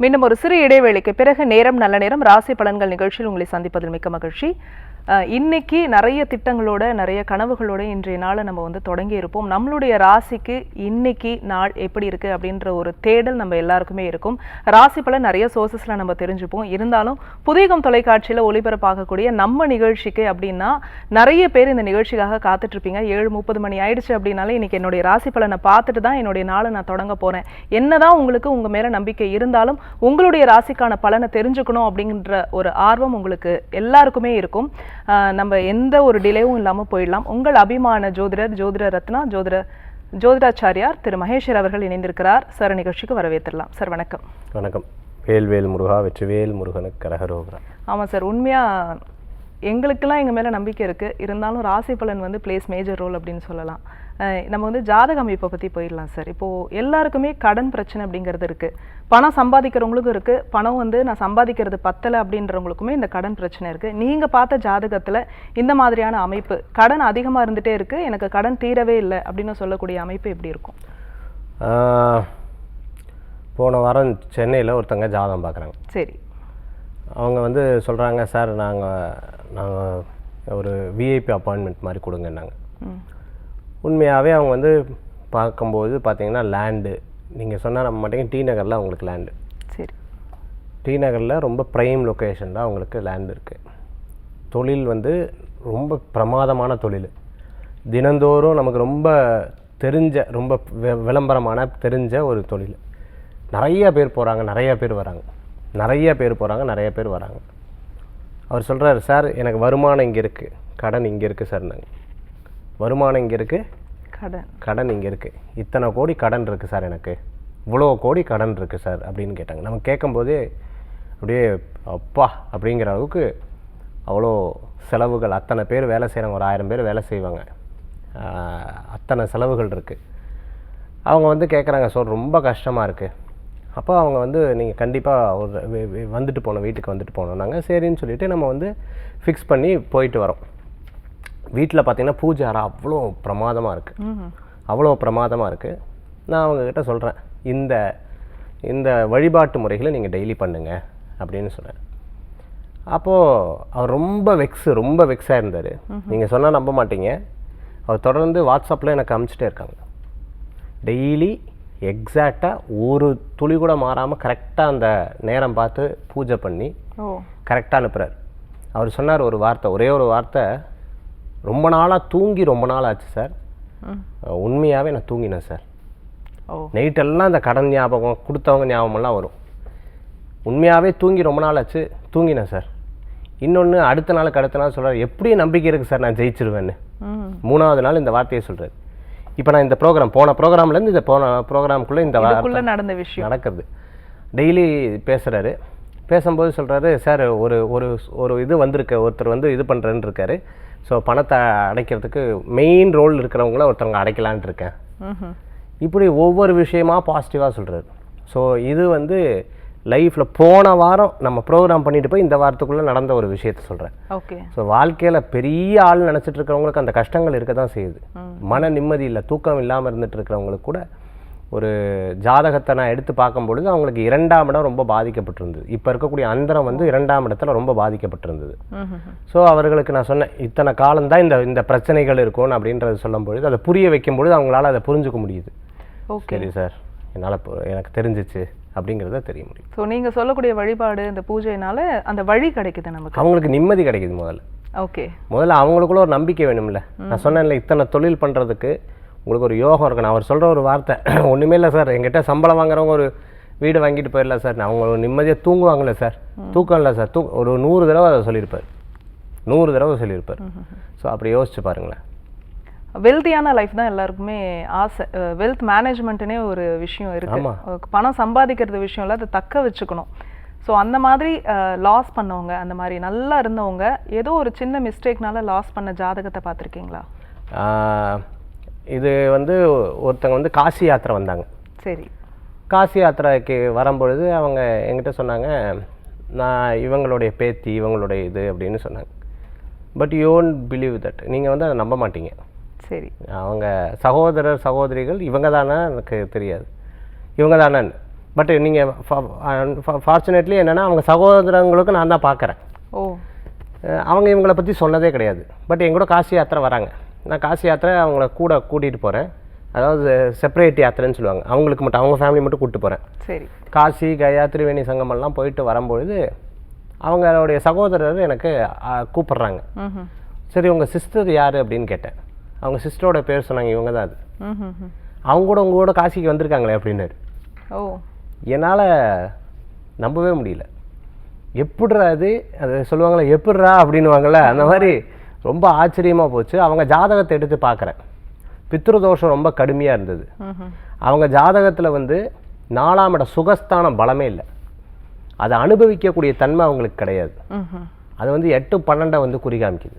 மீண்டும் ஒரு சிறு இடைவேளைக்கு பிறகு நேரம் நல்ல நேரம் ராசி பலன்கள் நிகழ்ச்சியில் உங்களை சந்திப்பதில் மிக்க மகிழ்ச்சி. இன்னைக்கு நிறைய திட்டங்களோட நிறைய கனவுகளோட இன்றைய நாளை நம்ம வந்து தொடங்கி இருப்போம். நம்மளுடைய ராசிக்கு இன்னைக்கு நாள் எப்படி இருக்கு அப்படின்ற ஒரு தேடல் நம்ம எல்லாருக்குமே இருக்கும். ராசி பலன் நிறைய சோர்சஸ்ல நம்ம தெரிஞ்சுப்போம். இருந்தாலும் புதியகம் தொலைக்காட்சியில ஒளிபரப்பாகக்கூடிய நம்ம நிகழ்ச்சிக்கு அப்படின்னா நிறைய பேர் இந்த நிகழ்ச்சிக்காக காத்துட்டு இருப்பீங்க. 7:30 மணி ஆயிடுச்சு அப்படின்னாலே இன்னைக்கு என்னுடைய ராசி பலனை பார்த்துட்டு தான் என்னுடைய நாளை நான் தொடங்க போறேன். என்னதான் உங்களுக்கு உங்க மேல நம்பிக்கை இருந்தாலும் உங்களுடைய ராசிக்கான பலனை தெரிஞ்சுக்கணும் அப்படிங்கிற ஒரு ஆர்வம் உங்களுக்கு எல்லாருக்குமே இருக்கும். நம்ம எந்த ஒரு டிலேவும் இல்லாமல் போயிடலாம். உங்கள் அபிமான ஜோதிட ரத்னா ஜோதிடாச்சாரியார் திரு மகேஸ்வர் அவர்கள் இணைந்திருக்கிறார். சார், நிகழ்ச்சிக்கு வரவேற்றலாம். சார் வணக்கம். வணக்கம். வேல்வேல் முருகா, வெற்றிவேல் முருகனுக்கு கரகரோகரா. ஆமாம் சார், உண்மையாக எங்களுக்கெல்லாம் எங்கள் மேலே நம்பிக்கை இருக்குது. இருந்தாலும் ராசி பலன் வந்து பிளேஸ் மேஜர் ரோல் அப்படின்னு சொல்லலாம். நம்ம வந்து ஜாதக அமைப்பை பற்றி போயிடலாம் சார். இப்போது எல்லாருக்குமே கடன் பிரச்சனை அப்படிங்கிறது இருக்குது. பணம் சம்பாதிக்கிறவங்களுக்கும் இருக்குது. பணம் வந்து நான் சம்பாதிக்கிறது பத்தலை அப்படின்றவங்களுக்குமே இந்த கடன் பிரச்சனை இருக்குது. நீங்கள் பார்த்த ஜாதகத்தில் இந்த மாதிரியான அமைப்பு, கடன் அதிகமாக இருந்துகிட்டே இருக்குது, எனக்கு கடன் தீரவே இல்லை அப்படின்னு சொல்லக்கூடிய அமைப்பு எப்படி இருக்கும்? போன வாரம் சென்னையில் ஒருத்தங்க ஜாதகம் பார்க்குறாங்க. சரி. அவங்க வந்து சொல்கிறாங்க, சார் நாங்கள் ஒரு விஐபி அப்பாயின்மெண்ட் மாதிரி கொடுங்கன்னாங்க. உண்மையாகவே அவங்க வந்து பார்க்கும்போது பார்த்தீங்கன்னா லேண்டு, நீங்கள் சொன்னால் நம்ம மாட்டேங்க, டி நகரில் அவங்களுக்கு லேண்டு. சரி. டி நகரில் ரொம்ப ப்ரைம் லொக்கேஷன் தான் அவங்களுக்கு லேண்டு இருக்குது. தொழில் வந்து ரொம்ப பிரமாதமான தொழில். தினந்தோறும் நமக்கு ரொம்ப தெரிஞ்ச, ரொம்ப விளம்பரமான தெரிஞ்ச ஒரு தொழில். நிறைய பேர் போகிறாங்க, நிறைய பேர் வராங்க, நிறைய பேர் போகிறாங்க, நிறைய பேர் வராங்க. அவர் சொல்கிறார், சார் எனக்கு வருமானம் இங்கே இருக்குது, கடன் இங்கே இருக்குது சார். நாங்கள் வருமானம் இங்கே இருக்குது, கடன் இங்கே இருக்குது, இத்தனை கோடி கடன் இருக்குது சார், எனக்கு இவ்வளோ கோடி கடன் இருக்குது சார் அப்படின்னு கேட்டாங்க. நம்ம கேட்கும்போதே அப்படியே அப்பா அப்படிங்கிற அளவுக்கு அவ்வளோ செலவுகள். அத்தனை பேர் வேலை செய்கிறாங்க, ஒரு 1000 பேர் வேலை செய்வாங்க, அத்தனை செலவுகள் இருக்குது. அவங்க வந்து கேட்குறாங்க, சார் ரொம்ப கஷ்டமாக இருக்குது. அப்போ அவங்க வந்து நீங்கள் கண்டிப்பாக ஒரு வந்துட்டு போகணும், வீட்டுக்கு வந்துட்டு போகணும். நாங்கள் சரின்னு சொல்லிவிட்டு நம்ம வந்து ஃபிக்ஸ் பண்ணி போயிட்டு வரோம். வீட்டில் பார்த்திங்கன்னா பூஜை அறை அவ்வளோ பிரமாதமாக இருக்குது, அவ்வளோ பிரமாதமாக இருக்குது. நான் அவங்கக்கிட்ட சொல்கிறேன், இந்த வழிபாட்டு முறைகளை நீங்கள் டெய்லி பண்ணுங்க அப்படின்னு சொன்னேன். அப்போது அவர் ரொம்ப வெக்ஸாக இருந்தார். நீங்கள் சொன்னால் நம்ப மாட்டீங்க, அவர் தொடர்ந்து வாட்ஸ்அப்பில் எனக்கு அனுப்பிச்சிட்டே இருக்காங்க. டெய்லி எக்ஸாக்டாக ஒரு துளி கூட மாறாமல் கரெக்டாக அந்த நேரம் பார்த்து பூஜை பண்ணி கரெக்டாக அனுப்புகிறார். அவர் சொன்னார் ஒரு வார்த்தை, ஒரே ஒரு வார்த்தை, ரொம்ப நாளாக தூங்கி ரொம்ப நாள் ஆச்சு சார். உண்மையாகவே நான் தூங்கினேன் சார். நைட்டெல்லாம் அந்த கடன் ஞாபகம், கொடுத்தவங்க ஞாபகமெல்லாம் வரும். உண்மையாகவே தூங்கி ரொம்ப நாள் ஆச்சு, தூங்கினேன் சார். இன்னொன்று அடுத்த நாள் சொல்கிறார், எப்படி நம்பிக்கை இருக்குது சார் நான் ஜெயிச்சிருவேன்னு. 3வது நாள் இந்த வார்த்தையை சொல்கிறார். இப்போ நான் இந்த போன ப்ரோக்ராம்லேருந்து இந்த ப்ரோக்ராமுக்குள்ளே இந்த வார்த்தை நடந்த விஷயம் நடக்குது. டெய்லி பேசுகிறாரு. பேசும்போது சொல்கிறாரு, சார் ஒரு இது வந்திருக்கு, ஒருத்தர் வந்து இது பண்ணுறேன்னு இருக்காரு. ஸோ பணத்தை அடைக்கிறதுக்கு மெயின் ரோல் இருக்கிறவங்கள ஒருத்தவங்க அடைக்கலான் இருக்கேன். இப்படி ஒவ்வொரு விஷயமா பாசிட்டிவாக சொல்கிறாரு. ஸோ இது வந்து லைஃப்பில் போன வாரம் நம்ம ப்ரோக்ராம் பண்ணிட்டு போய் இந்த வாரத்துக்குள்ளே நடந்த ஒரு விஷயத்த சொல்கிறேன். ஓகே. ஸோ வாழ்க்கையில் பெரிய ஆள் நினச்சிட்டு இருக்கிறவங்களுக்கு அந்த கஷ்டங்கள் இருக்க தான் செய்யுது. மன நிம்மதி இல்லை, தூக்கம் இல்லாமல் இருந்துட்டு இருக்கிறவங்களுக்கு கூட ஒரு ஜாதகத்தை நான் எடுத்து பார்க்கும்பொழுது அவங்களுக்கு 2ஆம் இடம் ரொம்ப பாதிக்கப்பட்டிருந்தது. இப்போ இருக்கக்கூடிய அந்தரம் வந்து 2ஆம் இடத்துல ரொம்ப பாதிக்கப்பட்டிருந்தது. ஸோ அவர்களுக்கு நான் சொன்னேன், இத்தனை காலம்தான் இந்த பிரச்சனைகள் இருக்கும் அப்படின்றது சொல்லும் பொழுது, அதை புரிய வைக்கும் பொழுது அவங்களால அதை புரிஞ்சுக்க முடியுது. சரி சார், எனக்கு தெரிஞ்சிச்சு அப்படிங்கிறத தெரிய முடியும். ஸோ நீங்கள் சொல்லக்கூடிய வழிபாடு, இந்த பூஜையினால அந்த வழி கிடைக்குது நமக்கு, அவங்களுக்கு நிம்மதி கிடைக்குது. முதல்ல அவங்களுக்குள்ள ஒரு நம்பிக்கை வேணும்ல. நான் சொன்னேன்ல, இத்தனை தொழில் பண்ணுறதுக்கு உங்களுக்கு ஒரு யோகம் இருக்கணும். அவர் சொல்கிற ஒரு வார்த்தை, ஒன்றுமே இல்லை சார், எங்கிட்ட சம்பளம் வாங்குறவங்க ஒரு வீடு வாங்கிட்டு போயிடலாம் சார், அவங்க ஒரு நிம்மதியாக தூங்குவாங்கல்ல சார், தூக்கம் இல்லை சார், ஒரு 100 தடவை அதை சொல்லியிருப்பார், 100 தடவை சொல்லியிருப்பார். ஸோ அப்படி யோசிச்சு பாருங்களேன். வெல்த்தியான லைஃப் தான் எல்லாருக்குமே ஆசை. வெல்த் மேனேஜ்மெண்ட்டுனே ஒரு விஷயம் இருக்குது. பணம் சம்பாதிக்கிறது விஷயம் இல்லை, அதை தக்க வச்சுக்கணும். ஸோ அந்த மாதிரி லாஸ் பண்ணவங்க, அந்த மாதிரி நல்லா இருந்தவங்க ஏதோ ஒரு சின்ன மிஸ்டேக்னால லாஸ் பண்ண ஜாதகத்தை பார்த்துருக்கீங்களா? இது வந்து ஒருத்தங்க வந்து காசி யாத்திரை வந்தாங்க. சரி. காசி யாத்திரைக்கு வரும்பொழுது அவங்க என்கிட்ட சொன்னாங்க, நான் இவங்களுடைய பேத்தி, இவங்களுடைய இது அப்படின்னு சொன்னாங்க. But you won't believe that, நீங்கள் வந்து அதை நம்ப மாட்டீங்க. சரி. அவங்க சகோதரர் சகோதரிகள் இவங்க தானே எனக்கு தெரியாது, இவங்க தானே பட் நீங்கள் ஃபார்ச்சுனேட்லி என்னென்னா அவங்க சகோதரங்களுக்கு நான் தான் பார்க்குறேன். ஓ. அவங்க இவங்களை பற்றி சொன்னதே கிடையாது. பட் என் கூட காசி யாத்திரை வராங்க. நான் காசி யாத்திரை அவங்கள கூட கூட்டிகிட்டு போகிறேன். அதாவது செப்பரேட் யாத்திரைன்னு சொல்லுவாங்க. அவங்களுக்கு மட்டும், அவங்க ஃபேமிலி மட்டும் கூப்பிட்டு போகிறேன். சரி. காசி, கயா, திரிவேணி சங்கமெல்லாம் போயிட்டு வரும்பொழுது அவங்களுடைய சகோதரர் எனக்கு கூப்பிட்றாங்க. சரி, உங்கள் சிஸ்டர் யார் அப்படின்னு கேட்டேன். அவங்க சிஸ்டரோட பேர் சொன்னாங்க, இவங்க தான் அது. அவங்க கூட உங்கள் கூட காசிக்கு வந்திருக்காங்களே அப்படின்னாரு. ஓ. என்னால் நம்பவே முடியல. எப்படிரா அது சொல்லுவாங்களே, எப்படிரா அப்படின்வாங்கள்ல, அந்த மாதிரி ரொம்ப ஆச்சரியமாக போச்சு. அவங்க ஜாதகத்தை எடுத்து பார்க்குறேன். பித்ருதோஷம் ரொம்ப கடுமையாக இருந்தது. அவங்க ஜாதகத்தில் வந்து 4ஆம் இட சுகஸ்தானம் பலமே இல்லை. அதை அனுபவிக்கக்கூடிய தன்மை அவங்களுக்கு கிடையாது. அது வந்து 8-12 வந்து குறிகாமிக்குது.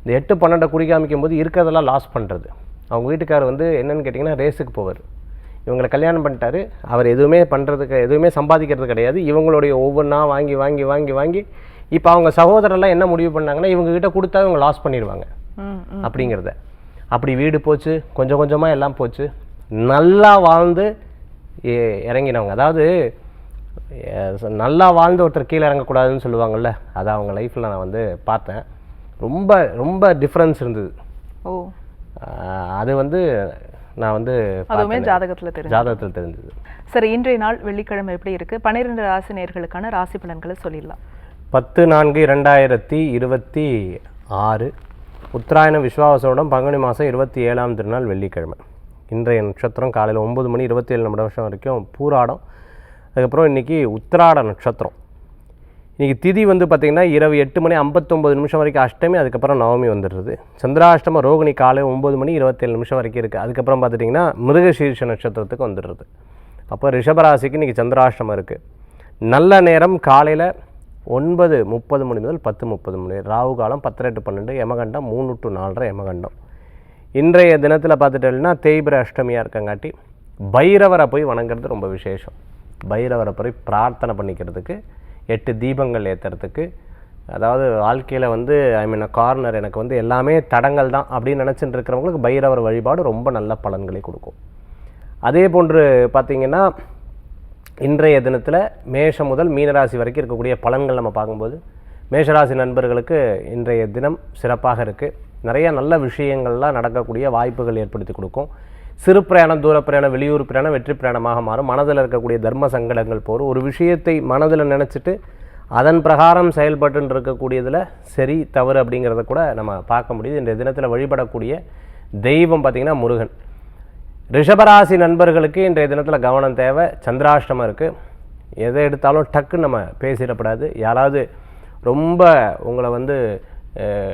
இந்த 8-12 குறிகாமிக்கும் போது இருக்கிறதெல்லாம் லாஸ் பண்ணுறது. அவங்க வீட்டுக்காரர் வந்து என்னென்னு கேட்டிங்கன்னா ரேஸுக்கு போவார். இவங்களை கல்யாணம் பண்ணிட்டாரு. அவர் எதுவுமே பண்ணுறதுக்கு, எதுவுமே சம்பாதிக்கிறது கிடையாது. இவங்களுடைய ஒவ்வொன்றா வாங்கி வாங்கி வாங்கி வாங்கி இப்போ அவங்க சகோதரெல்லாம் என்ன முடிவு பண்ணாங்கன்னா, இவங்ககிட்ட கொடுத்தா இவங்க லாஸ் பண்ணிடுவாங்க அப்படிங்கிறத. அப்படி வீடு போச்சு, கொஞ்சம் கொஞ்சமாக எல்லாம் போச்சு. நல்லா வாழ்ந்து இறங்கினவங்க. அதாவது நல்லா வாழ்ந்து ஒருத்தர் கீழே இறங்கக்கூடாதுன்னு சொல்லுவாங்கள்ல, அதை அவங்க லைஃப்பில் நான் வந்து பார்த்தேன். ரொம்ப ரொம்ப டிஃப்ரென்ஸ் இருந்தது. ஓ. அது வந்து நான் வந்து அதுவுமே ஜாதகத்தில் தெரிஞ்சது. சரி, இன்றைய நாள் வெள்ளிக்கிழமை எப்படி இருக்குது? 12 ராசி நேயர்களுக்கான ராசி பலன்களை சொல்லிடலாம். 10/4/2026 உத்தராயணம் விஸ்வாவசோடம் பங்குனி மாதம் 27ஆம் திருநாள் வெள்ளிக்கிழமை. இன்றைய நட்சத்திரம் காலையில் 9:27 வரைக்கும் பூராடம். அதுக்கப்புறம் இன்றைக்கி உத்திராட நட்சத்திரம். இன்றைக்கி திதி வந்து பார்த்திங்கன்னா இரவு 8:59 வரைக்கும் அஷ்டமி. அதுக்கப்புறம் நவமி வந்துடுறது. சந்திராஷ்டம ரோகிணி காலை 9:27 வரைக்கும் இருக்குது. அதுக்கப்புறம் பார்த்துட்டிங்கன்னா மிருகசீர்ஷ நட்சத்திரத்துக்கு வந்துடுறது. அப்போ ரிஷபராசிக்கு இன்றைக்கி சந்திராஷ்டமம் இருக்குது. நல்ல நேரம் காலையில் 9:30 முதல் 10:30. ராகு காலம் 10:12. யமகண்டம் 3 to 4:30 யமகண்டம். இன்றைய தினத்தில் பார்த்துட்டோம்னா தேய்பிர அஷ்டமியாக இருக்கங்காட்டி பைரவரை போய் வணங்குறது ரொம்ப விசேஷம். பைரவரை போய் பிரார்த்தனை பண்ணிக்கிறதுக்கு, 8 தீபங்கள் ஏற்றுறதுக்கு. அதாவது வாழ்க்கையில் வந்து கார்னர் எனக்கு வந்து எல்லாமே தடங்கள் தான் அப்படின்னு நினச்சிட்டு இருக்கிறவங்களுக்கு பைரவர் வழிபாடு ரொம்ப நல்ல பலன்களை கொடுக்கும். அதே போன்று பார்த்திங்கன்னா இன்றைய தினத்தில் மேஷம் முதல் மீனராசி வரைக்கும் இருக்கக்கூடிய பலன்கள் நம்ம பார்க்கும்போது, மேஷராசி நண்பர்களுக்கு இன்றைய தினம் சிறப்பாக இருக்குது. நிறைய நல்ல விஷயங்கள்லாம் நடக்கக்கூடிய வாய்ப்புகள் ஏற்படுத்தி கொடுக்கும். சிறு பிரயாணம், தூர பிரயாணம், வெளியூர் பிரயாணம் வெற்றி பிரயாணமாக மாறும். மனதில் இருக்கக்கூடிய தர்ம சங்கடங்கள் போகும். ஒரு விஷயத்தை மனதில் நினச்சிட்டு அதன் பிரகாரம் செயல்பட்டு இருக்கக்கூடியதில் சரி தவறு அப்படிங்கிறத கூட நம்ம பார்க்க முடியுது. இன்றைய தினத்தில் வழிபடக்கூடிய தெய்வம் பார்த்திங்கன்னா முருகன். ரிஷபராசி நண்பர்களுக்கு இன்றைய தினத்தில் கவனம் தேவை. சந்திராஷ்டமம் இருக்குது. எதை எடுத்தாலும் டக்குன்னு நம்ம பேசிடப்படாது. யாராவது ரொம்ப உங்களை வந்து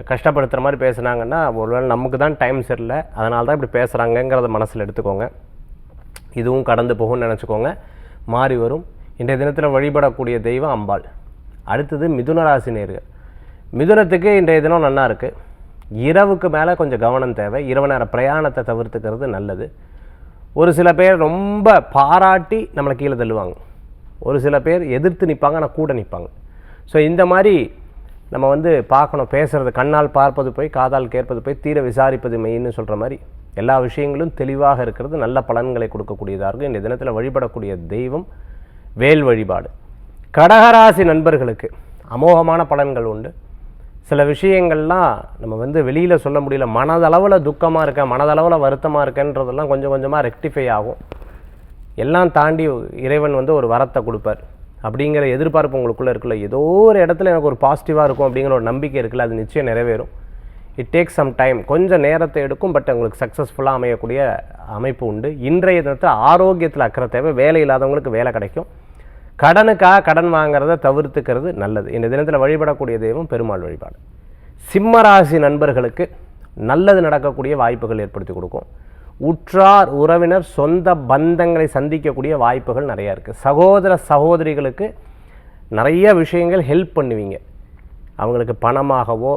கஷ்டப்படுத்துகிற மாதிரி பேசுனாங்கன்னா ஒருவேளை நமக்கு தான் டைம் சரியில்லை, அதனால தான் இப்படி பேசுகிறாங்கங்கிறத மனசில் எடுத்துக்கோங்க. இதுவும் கடந்து போகும்னு நினச்சிக்கோங்க, மாறி வரும். இன்றைய தினத்தில் வழிபடக்கூடிய தெய்வம் அம்பாள். அடுத்தது மிதுன ராசி நேயர்கள். மிதுனத்துக்கு இன்றைய தினம் நல்லா இருக்குது. இரவுக்கு மேலே கொஞ்சம் கவனம் தேவை. இரவு நேர பிரயாணத்தை தவிர்த்துக்கிறது நல்லது. ஒரு சில பேர் ரொம்ப பாராட்டி நம்மளை கீழே தள்ளுவாங்க. ஒரு சில பேர் எதிர்த்து நிற்பாங்க, ஆனால் கூட நிற்பாங்க. ஸோ இந்த மாதிரி நம்ம வந்து பார்க்கணும். பேசுகிறது கண்ணால் பார்ப்பது போய் காதால் கேட்பது போய் தீர விசாரிப்பது மெயின்னு சொல்கிற மாதிரி எல்லா விஷயங்களும் தெளிவாக இருக்கிறது நல்ல பலன்களை கொடுக்கக்கூடியதாக இருக்கும். இந்த தினத்தில் வழிபடக்கூடிய தெய்வம் வேல் வழிபாடு. கடகராசி நண்பர்களுக்கு அமோகமான பலன்கள் உண்டு. சில விஷயங்கள்லாம் நம்ம வந்து வெளியில் சொல்ல முடியல. மனதளவில் துக்கமாக இருக்கேன், மனதளவில் வருத்தமாக இருக்கேன்றதெல்லாம் கொஞ்சம் கொஞ்சமாக ரெக்டிஃபை ஆகும். எல்லாம் தாண்டி இறைவன் வந்து ஒரு வரத்தை கொடுப்பார் அப்படிங்கிற எதிர்பார்ப்பு உங்களுக்குள்ளே இருக்குல்ல. ஏதோ ஒரு இடத்துல எனக்கு ஒரு பாசிட்டிவாக இருக்கும் அப்படிங்கிற ஒரு நம்பிக்கை இருக்குல்ல, அது நிச்சயம் நிறைவேறும். இட் டேக்ஸ் சம் டைம், கொஞ்சம் நேரத்தை எடுக்கும். பட் உங்களுக்கு சக்ஸஸ்ஃபுல்லாக அமையக்கூடிய அமைப்பு உண்டு. இன்றைய தினத்தில் ஆரோக்கியத்தில் அக்கறை தேவை. வேலை இல்லாதவங்களுக்கு வேலை கிடைக்கும். கடனுக்காக கடன் வாங்கிறத தவிர்த்துக்கிறது நல்லது. இந்த தினத்தில் வழிபடக்கூடிய தெய்வம் பெருமாள் வழிபாடு. சிம்மராசி நண்பர்களுக்கு நல்லது நடக்கக்கூடிய வாய்ப்புகள் ஏற்படுத்தி கொடுக்கும். உற்றார் உறவினர் சொந்த பந்தங்களை சந்திக்கக்கூடிய வாய்ப்புகள் நிறையா இருக்குது. சகோதர சகோதரிகளுக்கு நிறைய விஷயங்கள் ஹெல்ப் பண்ணுவீங்க. அவங்களுக்கு பணமாகவோ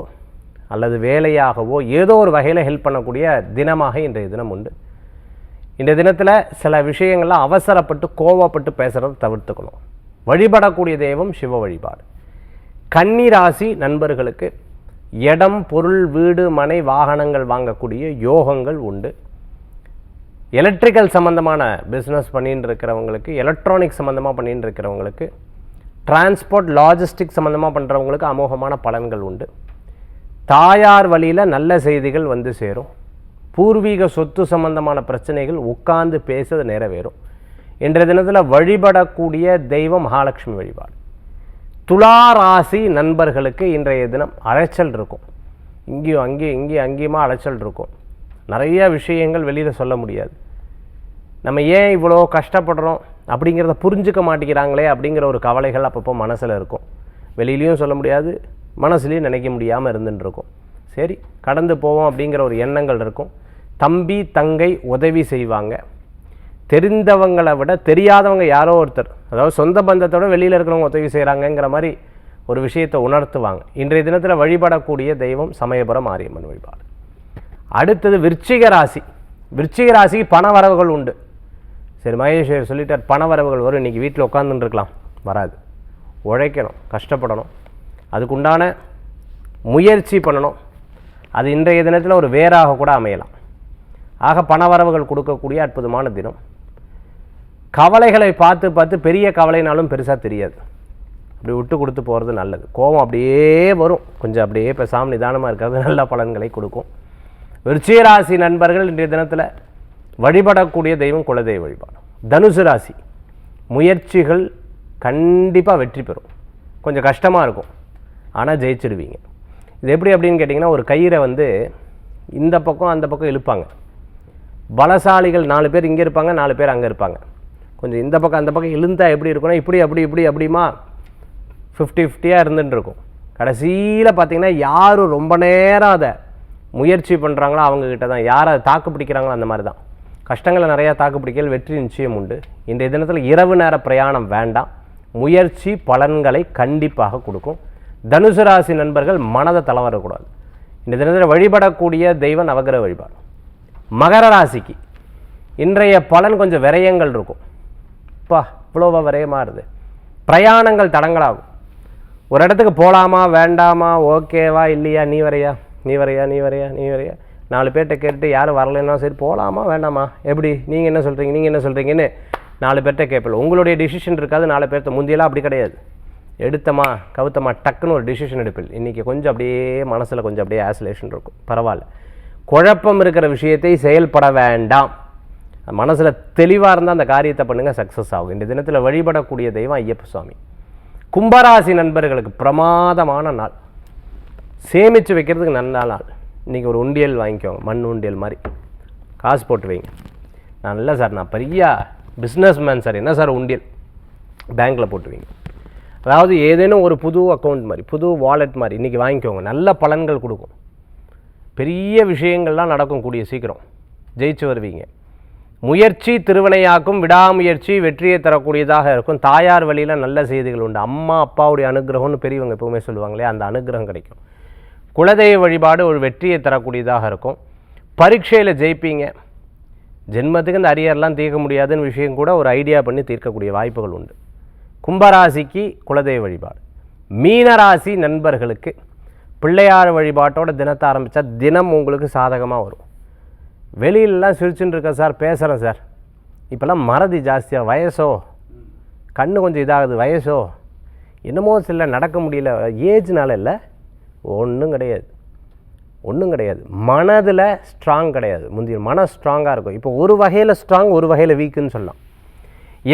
அல்லது வேலையாகவோ ஏதோ ஒரு வகையில் ஹெல்ப் பண்ணக்கூடிய தினமாக இன்றைய தினம் உண்டு. இந்த தினத்தில் சில விஷயங்கள்லாம் அவசரப்பட்டு கோவப்பட்டு பேசுகிறத தவிர்த்துக்கணும். வழிபடக்கூடிய தெய்வம் சிவ வழிபாடு. கன்னி ராசி நண்பர்களுக்கு இடம், பொருள், வீடு, மனை, வாகனங்கள் வாங்கக்கூடிய யோகங்கள் உண்டு. எலக்ட்ரிக்கல் சம்மந்தமான பிஸ்னஸ் பண்ணிட்டு இருக்கிறவங்களுக்கு, எலக்ட்ரானிக் சம்மந்தமாக பண்ணிட்டு இருக்கிறவங்களுக்கு, டிரான்ஸ்போர்ட் லாஜிஸ்டிக் சம்மந்தமாக பண்ணுறவங்களுக்கு அமோகமான பலன்கள் உண்டு. தாயார் வழியில் நல்ல செய்திகள் வந்து சேரும். பூர்வீக சொத்து சம்பந்தமான பிரச்சனைகள் உட்கார்ந்து பேசுறது நிறைவேறும். இன்றைய தினத்தில் வழிபடக்கூடிய தெய்வம் மகாலட்சுமி வழிபாடு. துலா ராசி நண்பர்களுக்கு இன்றைய தினம் அலைச்சல் இருக்கும். இங்கேயும் அங்கேயுமா அலைச்சல் இருக்கும். நிறைய விஷயங்கள் வெளியில் சொல்ல முடியாது. நம்ம ஏன் இவ்வளோ கஷ்டப்படுறோம் அப்படிங்கிறத புரிஞ்சுக்க மாட்டேங்கிறாங்களே அப்படிங்கிற ஒரு கவலைகள் அப்பப்போ மனசில் இருக்கும். வெளியிலையும் சொல்ல முடியாது, மனசுலையும் நினைக்க முடியாமல் இருந்துட்டு இருக்கும். சரி, கடந்து போவோம் அப்படிங்கிற ஒரு எண்ணங்கள் இருக்கும். தம்பி தங்கை உதவி செய்வாங்க. தெரிந்தவங்களை விட தெரியாதவங்க யாரோ ஒருத்தர், அதாவது சொந்த பந்தத்தோட வெளியில் இருக்கிறவங்க உதவி செய்கிறாங்கங்கிற மாதிரி ஒரு விஷயத்தை உணர்த்துவாங்க. இன்றைய தினத்தில் வழிபடக்கூடிய தெய்வம் சமயபுரம் மாரியம்மன் வழிபாடு. அடுத்தது விருச்சிக ராசி. விருச்சிக ராசிக்கு பண வரவுகள் உண்டு. சரி, மகேஸ்வர் சொல்லிட்டார் பண வரவுகள் வரும், இன்றைக்கி வீட்டில் உட்காந்துட்டு இருக்கலாம். வராது. உழைக்கணும், கஷ்டப்படணும், அதுக்குண்டான முயற்சி பண்ணணும். அது இன்றைய தினத்தில் ஒரு வேறாக கூட அமையலாம். ஆக பணவரவுகள் கொடுக்கக்கூடிய அற்புதமான தினம். கவலைகளை பார்த்து பார்த்து பெரிய கவலைனாலும் பெருசாக தெரியாது. அப்படி விட்டு கொடுத்து போகிறது நல்லது. கோபம் அப்படியே வரும், கொஞ்சம் அப்படியே பேசாமல் நிதானமாக இருக்கிறது நல்ல பலன்களை கொடுக்கும். விருச்சிக ராசி நண்பர்கள் இன்றைய தினத்தில் வழிபடக்கூடிய தெய்வம் குலதெய்வ வழிபாடு. தனுசு ராசி, முயற்சிகள் கண்டிப்பாக வெற்றி பெறும். கொஞ்சம் கஷ்டமாக இருக்கும், ஆனால் ஜெயிச்சிடுவீங்க. இது எப்படி அப்படின்னு கேட்டிங்கன்னா, ஒரு கயிறை வந்து இந்த பக்கம் அந்த பக்கம் இழுப்பாங்க. பலசாலிகள் 4 பேர் இங்கே இருப்பாங்க, 4 பேர் அங்கே இருப்பாங்க. கொஞ்சம் இந்த பக்கம் அந்த பக்கம் இழுந்தால் எப்படி இருக்குன்னா, இப்படி அப்படி இப்படி அப்படிமா 50-50 இருந்துட்டு இருக்கும். கடைசியில் பார்த்திங்கன்னா யார் ரொம்ப நேரம் அதை முயற்சி பண்ணுறாங்களோ அவங்கக்கிட்ட தான், யார் அதை தாக்கு பிடிக்கிறாங்களோ அந்த மாதிரி தான். கஷ்டங்களை நிறையா தாக்கு பிடிக்கல், வெற்றி நிச்சயம் உண்டு. இன்றைய தினத்தில் இரவு நேர பிரயாணம் வேண்டாம். முயற்சி பலன்களை கண்டிப்பாக கொடுக்கும். தனுசு ராசி நண்பர்கள் மனதை தளவரக்கூடாது. இந்த தினத்தில் வழிபடக்கூடிய தெய்வ நவகிரக வழிபாடு. மகர ராசிக்கு இன்றைய பலன் கொஞ்சம் விரயங்கள் இருக்கும். இப்போ இவ்வளோவா விரயமாக இருது. பிரயாணங்கள் தடங்களாகும். ஒரு இடத்துக்கு போகலாமா வேண்டாமா, ஓகேவா இல்லையா, நீ வரையா 4 பேர்கிட்ட கேட்டு யாரும் வரலைன்னா சரி போகலாமா வேண்டாமா, எப்படி நீங்கள் என்ன சொல்கிறீங்கன்னு 4 பேர்கிட்ட கேட்பல. உங்களுடைய டிசிஷன் இருக்காது. 4 பேர்த்த முந்தியெல்லாம் அப்படி கிடையாது. எடுத்தமா கவுத்தமா டக்குன்னு ஒரு டிசிஷன் எடுப்பில். இன்றைக்கி கொஞ்சம் அப்படியே மனசில் கொஞ்சம் அப்படியே ஆசோலேஷன் இருக்கும். பரவாயில்ல, குழப்பம் இருக்கிற விஷயத்தை செயல்பட வேண்டாம். மனசில் தெளிவாக இருந்தால் அந்த காரியத்தை பண்ணுங்கள், சக்ஸஸ் ஆகும். இந்த தினத்தில் வழிபடக்கூடிய தெய்வம் ஐயப்ப சுவாமி. கும்பராசி நண்பர்களுக்கு பிரமாதமான நாள். சேமித்து வைக்கிறதுக்கு நல்ல நாள். இன்றைக்கி ஒரு உண்டியல் வாங்கிக்கோங்க, மண் உண்டியல் மாதிரி காசு போட்டு வைங்க. நான் இல்லை சார், நான் பெரிய பிஸ்னஸ் மேன் சார். என்ன சார் உண்டியல்? பேங்க்கில் போட்டு வைங்க. அதாவது ஏதேனும் ஒரு புது அக்கௌண்ட் மாதிரி, புது வாலெட் மாதிரி இன்றைக்கி வாங்கிக்கோங்க. நல்ல பலன்கள் கொடுக்கும். பெரிய விஷயங்கள்லாம் நடக்கும். கூடிய சீக்கிரம் ஜெயிச்சு வருவீங்க. முயற்சி திருவினையாக்கும், விடாமுயற்சி வெற்றியை தரக்கூடியதாக இருக்கும். தாயார் வழியில் நல்ல செய்திகள் உண்டு. அம்மா அப்பாவுடைய அனுகிரகம்னு பெரியவங்க எப்பவுமே சொல்லுவாங்களே, அந்த அனுகிரகம் கிடைக்கும். குலதெய்வ வழிபாடு ஒரு வெற்றியை தரக்கூடியதாக இருக்கும். பரீட்சையில் ஜெயிப்பீங்க. ஜென்மத்துக்கு இந்த அரியர்லாம் தீர்க்க முடியாதுன்னு விஷயம் கூட ஒரு ஐடியா பண்ணி தீர்க்கக்கூடிய வாய்ப்புகள் உண்டு. கும்பராசிக்கு குலதெய்வ வழிபாடு. மீனராசி நண்பர்களுக்கு பிள்ளையார் வழிபாட்டோட தினத்தை ஆரம்பித்தா தினம் உங்களுக்கு சாதகமாக வரும். வெளியிலலாம் சிரிச்சுன்னு இருக்க சார், பேசுகிறேன் சார், இப்போல்லாம் மறதி ஜாஸ்தியாக, வயசோ கண்ணு கொஞ்சம் இதாகுது, வயசோ என்னமோ சில நடக்க முடியல, ஏஜ்னால இல்லை, ஒன்றும் கிடையாது. மனதில் ஸ்ட்ராங் கிடையாது. முந்தைய மனம் ஸ்ட்ராங்காக இருக்கும். இப்போ ஒரு வகையில் ஸ்ட்ராங், ஒரு வகையில் வீக்குன்னு சொல்லலாம்.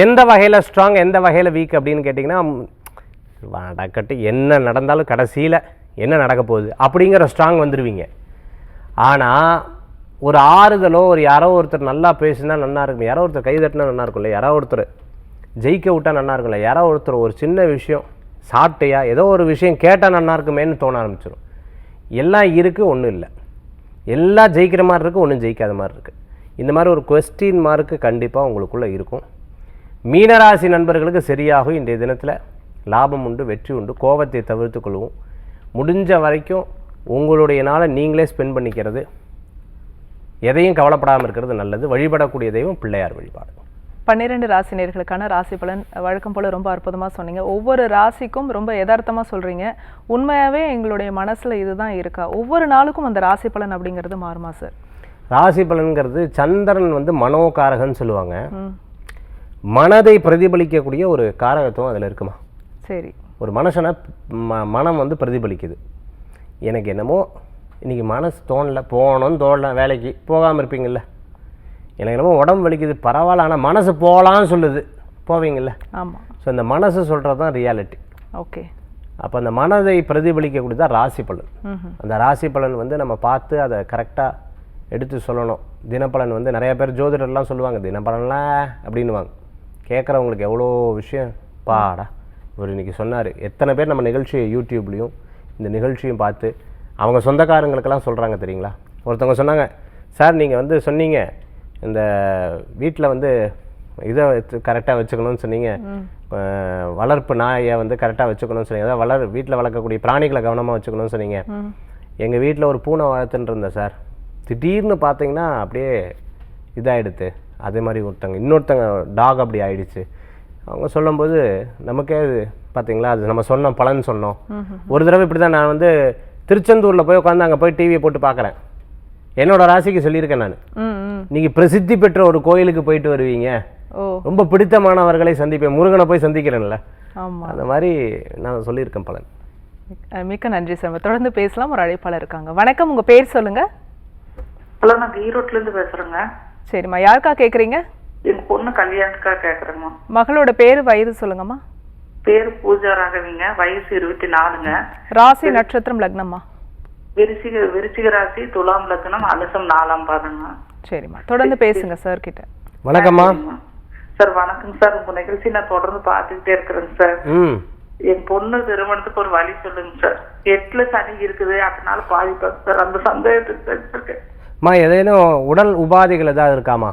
எந்த வகையில் ஸ்ட்ராங், எந்த வகையில் வீக் அப்படின்னு கேட்டிங்கன்னா, நடக்கட்டு என்ன நடந்தாலும் கடைசியில் என்ன நடக்க போகுது அப்படிங்கிற ஸ்ட்ராங் வந்துடுவீங்க. ஆனால் ஒரு ஆறுதலோ, ஒரு யாரோ ஒருத்தர் நல்லா பேசினா நல்லா இருக்கும், யாரோ ஒருத்தர் கை தட்டினா நல்லா இருக்கும்ல, யாரோ ஒருத்தர் ஜெயிக்க விட்டால் நல்லா இருக்கும்ல, யாரோ ஒருத்தர் ஒரு சின்ன விஷயம் சாப்பிட்டையா ஏதோ ஒரு விஷயம் கேட்டால் நல்லா இருக்குமேன்னு தோண ஆரம்பிச்சிடும். எல்லாம் இருக்குது, ஒன்றும் இல்லை. எல்லாம் ஜெயிக்கிற மாதிரி இருக்குது, ஒன்றும் ஜெயிக்காத மாதிரி இருக்குது. இந்த மாதிரி ஒரு கொஸ்டின் மார்க்கு கண்டிப்பாக உங்களுக்குள்ளே இருக்கும். மீனராசி நண்பர்களுக்கு சரியாகும். இன்றைய தினத்தில் லாபம் உண்டு, வெற்றி உண்டு. கோபத்தை தவிர்த்து கொள்வோம். முடிஞ்ச வரைக்கும் உங்களுடைய நாளை நீங்களே ஸ்பெண்ட் பண்ணிக்கிறது, எதையும் கவலைப்படாமல் இருக்கிறது நல்லது. வழிபடக்கூடிய தெய்வம் பிள்ளையார் வழிபாடு. 12 ராசினியர்களுக்கான ராசி பலன் வழக்கம் போல் ரொம்ப அற்புதமாக சொன்னீங்க. ஒவ்வொரு ராசிக்கும் ரொம்ப யதார்த்தமாக சொல்கிறீங்க. உண்மையாகவே எங்களுடைய மனசில் இதுதான் இருக்கா? ஒவ்வொரு நாளுக்கும் அந்த ராசி பலன் அப்படிங்கிறது மாறுமா சார்? ராசி பலன்கிறது சந்திரன் வந்து மனோகாரகன்னு சொல்லுவாங்க. மனதை பிரதிபலிக்கக்கூடிய ஒரு காரகத்துவம் அதில் இருக்குமா. சரி. ஒரு மனுஷனை மனம் வந்து பிரதிபலிக்குது. எனக்கு என்னமோ இன்றைக்கி மனசு போகணும்னு தோணல, வேலைக்கு போகாமல் இருப்பீங்கள்ல. எனக்கு என்னமோ உடம்பு வலிக்குது, பரவாயில்ல, ஆனால் மனசு போகலான்னு சொல்லுது, போவீங்கள்ல. ஆமாம். ஸோ இந்த மனசு சொல்கிறது தான் ரியாலிட்டி. ஓகே. அப்போ அந்த மனதை பிரதிபலிக்கக்கூடிய தான் ராசி பலன். அந்த ராசி பலன் வந்து நம்ம பார்த்து அதை கரெக்டாக எடுத்து சொல்லணும். தினப்பலன் வந்து நிறைய பேர் ஜோதிடர்லாம் சொல்லுவாங்க தினப்பலன்லாம் அப்படின்னுவாங்க. கேட்குறவங்களுக்கு எவ்வளோ விஷயம் பாடா ஒரு இன்றைக்கி சொன்னார். எத்தனை பேர் நம்ம நிகழ்ச்சியை யூடியூப்லேயும் இந்த நிகழ்ச்சியும் பார்த்து அவங்க சொந்தக்காரங்களுக்கெல்லாம் சொல்கிறாங்க தெரியுங்களா. ஒருத்தவங்க சொன்னாங்க, சார் நீங்கள் வந்து சொன்னீங்க இந்த வீட்டில் வந்து இதை கரெக்டாக வச்சுக்கணும்னு சொன்னீங்க, வளர்ப்பு நாயை வந்து கரெக்டாக வச்சுக்கணும்னு சொன்னீங்க, அதாவது வீட்டில் வளர்க்கக்கூடிய பிராணிகளை கவனமாக வச்சுக்கணும்னு சொன்னீங்க. எங்கள் வீட்டில் ஒரு பூனை வளர்த்துன்னு இருந்தேன் சார், திடீர்னு பார்த்தீங்கன்னா அப்படியே இதாகிடுது. அதே மாதிரி இன்னொருத்தங்க டாக் அப்படி ஆயிடுச்சு. அவங்க சொல்லும்போது நமக்கே அது பார்த்தீங்களா, அது நம்ம சொன்னோம், பலன் சொன்னோம். ஒரு தடவை இப்படி தான் நான் வந்து திருச்செந்தூரில் போய் உட்காந்து அங்கே போய் டிவியை போட்டு பார்க்குறேன். என்னோட ராசிக்கு சொல்லியிருக்கேன் நான், நீங்கள் பிரசித்தி பெற்ற ஒரு கோயிலுக்கு போயிட்டு வருவீங்க, ரொம்ப பிடித்தமானவர்களை சந்திப்பேன், முருகனை போய் சந்திக்கிறேன்ல, அந்த மாதிரி நான் சொல்லியிருக்கேன் பலன். மிக்க நன்றி சார். தொடர்ந்து பேசலாம். ஒரு அழைப்பாளர் இருக்காங்க. வணக்கம், உங்கள் பேர் சொல்லுங்க. ஹலோ, நான் ஈரோட்லேருந்து பேசுகிறேங்க. சரிம்மா, யாருக்கா கேட்குறீங்க? எங்கள் பொண்ணு கல்யாணத்துக்காக கேட்குறேங்கம்மா. மகளோட பேர், வயது சொல்லுங்கம்மா. பேர் பூஜா ராகவிங்க, வயசு 24ங்க. ராசி நட்சத்திரம் லக்னம்மா? விருச்சிக ராசி, துலாம் லக்னம், அனுசம் 4ஆம் பாதங்க. சரிம்மா, தொடர்ந்து பேசுங்க சார் கிட்ட. வணக்கம்மா. சார் வணக்கம் சார். உங்க நிகழ்ச்சி நான் தொடர்ந்து பார்த்துக்கிட்டே இருக்கிறேங்க சார். என் பொண்ணு திருமணத்துக்கு ஒரு வழி சொல்லுங்க சார். 8ல சனி இருக்குது, அதனால பாதிப்பாங்க சார். அந்த சந்தேகத்துக்கு ஏதேனும் உடல் உபாதைகள் ஏதாவது இருக்காமா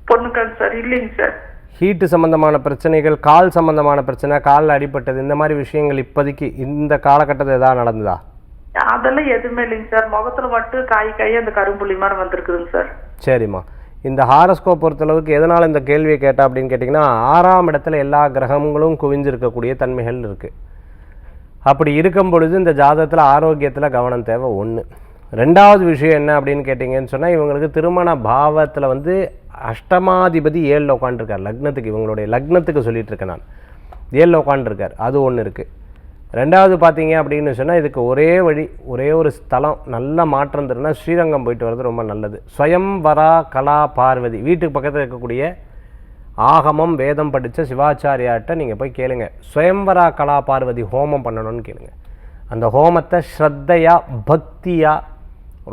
பொண்ணுக்காக சார்? இல்லைங்க சார். ஹீட்டு சம்பந்தமான பிரச்சனைகள், கால் சம்பந்தமான பிரச்சனை, காலில் அடிபட்டது, இந்த மாதிரி விஷயங்கள் இப்போதைக்கு இந்த காலகட்டத்தில் ஏதாவது நடந்ததா? அதெல்லாம் எதுவுமே இல்லைங்க சார். முகத்துல மட்டும் காய் அந்த கரும்புள்ளி மாதிரி வந்திருக்குதுங்க சார். சரிம்மா, இந்த ஹாரஸ்கோப் பொறுத்தளவுக்கு எதனால் இந்த கேள்வியை கேட்டா அப்படின்னு கேட்டிங்கன்னா, 6ஆம் இடத்துல எல்லா கிரகங்களும் குவிஞ்சிருக்கக்கூடிய தன்மைகள் இருக்குது. அப்படி இருக்கும் பொழுது இந்த ஜாதகத்தில் ஆரோக்கியத்தில் கவனம் தேவை. 1. 2வது விஷயம் என்ன அப்படின்னு கேட்டிங்கன்னு சொன்னால், இவங்களுக்கு திருமண பாவத்தில் வந்து அஷ்டமாதிபதி 7ல் உட்காந்துருக்கார். லக்னத்துக்கு, இவங்களுடைய லக்னத்துக்கு சொல்லிட்டு இருக்கேன் நான், 7ல் உட்காந்துருக்கார். அது ஒன்று இருக்குது. 2வது பார்த்தீங்க அப்படின்னு சொன்னால், இதுக்கு ஒரே வழி, ஒரே ஒரு ஸ்தலம் நல்ல மாற்றம் தருன்னா ஸ்ரீரங்கம் போயிட்டு வர்றது ரொம்ப நல்லது. ஸ்வயம்வரா கலா பார்வதி, வீட்டுக்கு பக்கத்தில் இருக்கக்கூடிய ஆகமம் வேதம் படித்த சிவாச்சாரியார்கிட்ட நீங்கள் போய் கேளுங்க, ஸ்வயம்வரா கலா பார்வதி ஹோமம் பண்ணணும்னு கேளுங்க. அந்த ஹோமத்தை ஸ்ரத்தையாக பக்தியாக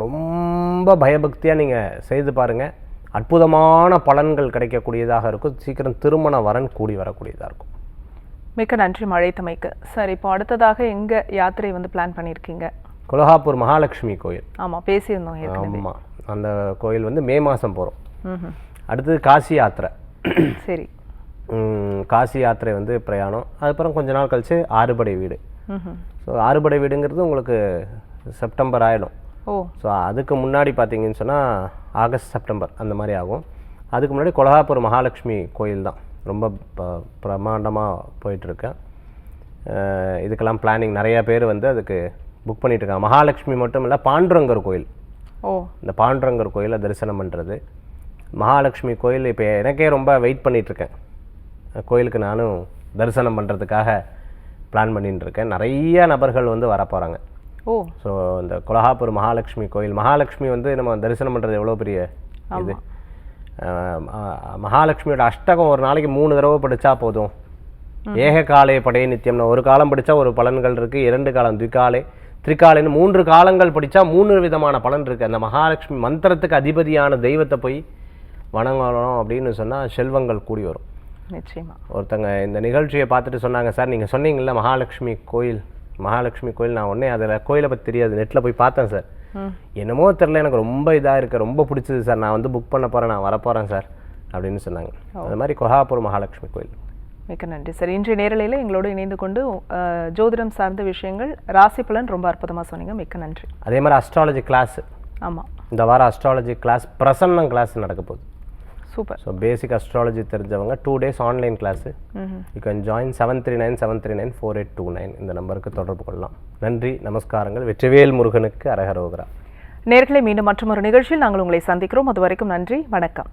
ரொம்ப பயபக்தியாக நீங்கள் செய்து பாருங்கள். அற்புதமான பலன்கள் கிடைக்கக்கூடியதாக இருக்கும். சீக்கிரம் திருமண வரன் கூடி வரக்கூடியதாக இருக்கும். மிக்க நன்றி மழைத்தமைக்கு. சார், இப்போ அடுத்ததாக எங்கே யாத்திரை வந்து பிளான் பண்ணியிருக்கீங்க? கொல்ஹாப்பூர் மகாலட்சுமி கோயில். ஆமாம், பேசியிருந்தோம் ஏற்கனவே. ஆமாம், அந்த கோயில் வந்து மே மாதம் போகிறோம். அடுத்தது காசி யாத்திரை. சரி. காசி யாத்திரை வந்து பிரயாணம். அதுக்கப்புறம் கொஞ்ச நாள் கழித்து ஆறுபடை வீடு. ஸோ ஆறுபடை வீடுங்கிறது உங்களுக்கு செப்டம்பர் ஆகிடும். ஸோ அதுக்கு முன்னாடி பார்த்தீங்கன்னு சொன்னால் ஆகஸ்ட் செப்டம்பர் அந்த மாதிரி ஆகும். அதுக்கு முன்னாடி கொல்ஹாப்பூர் மகாலட்சுமி கோயில் தான் ரொம்ப பிரமாண்டமாக போயிட்டுருக்கேன். இதுக்கெல்லாம் பிளானிங் நிறையா பேர் வந்து அதுக்கு புக் பண்ணிகிட்ருக்காங்க. மகாலட்சுமி மட்டும் இல்லை, பாண்டுரங்கர் கோயில். இந்த பாண்டுரங்கர் கோயிலை தரிசனம் பண்ணுறது. மகாலட்சுமி கோயில் இப்போ எனக்கே ரொம்ப வெயிட் பண்ணிகிட்ருக்கேன். கோயிலுக்கு நானும் தரிசனம் பண்ணுறதுக்காக பிளான் பண்ணிட்டு இருக்கேன். நிறைய நபர்கள் வந்து வரப்போகிறாங்க. ஸோ இந்த கொல்ஹாப்பூர் மகாலட்சுமி கோயில், மகாலட்சுமி வந்து நம்ம தரிசனம் பண்ணுறது எவ்வளோ பெரிய இது. மகாலட்சுமியோட அஷ்டகம் ஒரு நாளைக்கு 3 தடவை படித்தா போதும். ஏக காலே படைய நித்தியம்னு ஒரு காலம் படித்தா ஒரு பலன்கள் இருக்குது. 2 காலம் திகாலே, திரிகாலேன்னு 3 காலங்கள் படித்தா 3 விதமான பலன் இருக்குது. அந்த மகாலட்சுமி மந்திரத்துக்கு அதிபதியான தெய்வத்தை போய் வணங்கணும் அப்படின்னு சொன்னால் செல்வங்கள் கூடி வரும். நிச்சயமா. ஒருத்தங்க இந்த நிகழ்ச்சியை பார்த்துட்டு சொன்னாங்க, சார் நீங்கள் சொன்னீங்கல்ல மகாலட்சுமி கோயில், நான் உடனே அதில் கோயிலை பற்றி தெரியாது, நெட்டில் போய் பார்த்தேன் சார். என்னமோ தெரில, எனக்கு ரொம்ப இதாக இருக்குது, ரொம்ப பிடிச்சது சார், நான் வந்து புக் பண்ண போகிறேன், நான் வரப்போகிறேன் சார் அப்படின்னு சொன்னாங்க. அது மாதிரி கொல்ஹாப்பூர் மகாலட்சுமி கோயில். மிக்க நன்றி சார். இன்றைய நேரலையில் எங்களோடு இணைந்து கொண்டு ஜோதிடம் சார்ந்த விஷயங்கள், ராசி பலன் ரொம்ப அற்புதமாக சொன்னீங்க. மிக்க நன்றி. அதே மாதிரி அஸ்ட்ராலஜி கிளாஸ், ஆமாம், இந்த வாரம் அஸ்ட்ராலஜி கிளாஸ், பிரசன்னம் கிளாஸ் நடக்க போகுது. சூப்பர். ஸோ பேசிக் அஸ்ட்ராலஜி தெரிஞ்சவங்க 2 days online class. You can join 7397394829 இந்த நம்பருக்கு தொடர்பு கொள்ளலாம். நன்றி, நமஸ்காரங்கள். வெற்றிவேல் முருகனுக்கு அரகரோகரா. நேர்களை மீண்டும் மற்றொரு நிகழ்ச்சியில் நாங்கள் உங்களை சந்திக்கிறோம். அதுவரைக்கும் நன்றி, வணக்கம்.